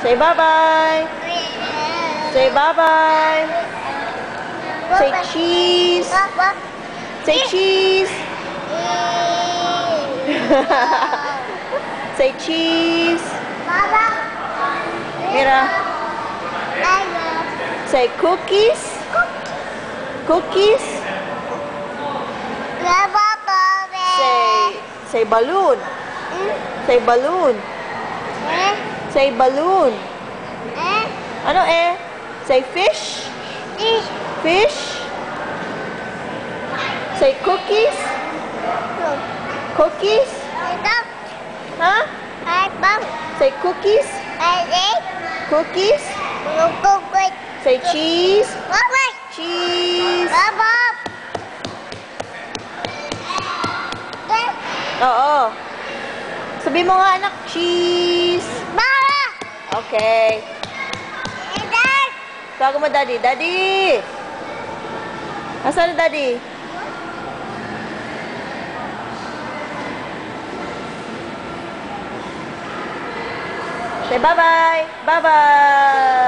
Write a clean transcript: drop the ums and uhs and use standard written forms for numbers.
Say bye-bye. Say bye-bye. Say cheese. Say cheese. Say cheese. Mira. Say cookies. Cookies. Say balloon. Say balloon. Say balloon. Ano eh? Say fish. Fish. Say cookies. Cookies. Huh? Say cookies. Cookies. Say cheese. Cheese. Oo. Sabi mo nga anak, cheese. Okay. Tawag mo daddy. Daddy! Asan na daddy? Say bye-bye. Bye-bye.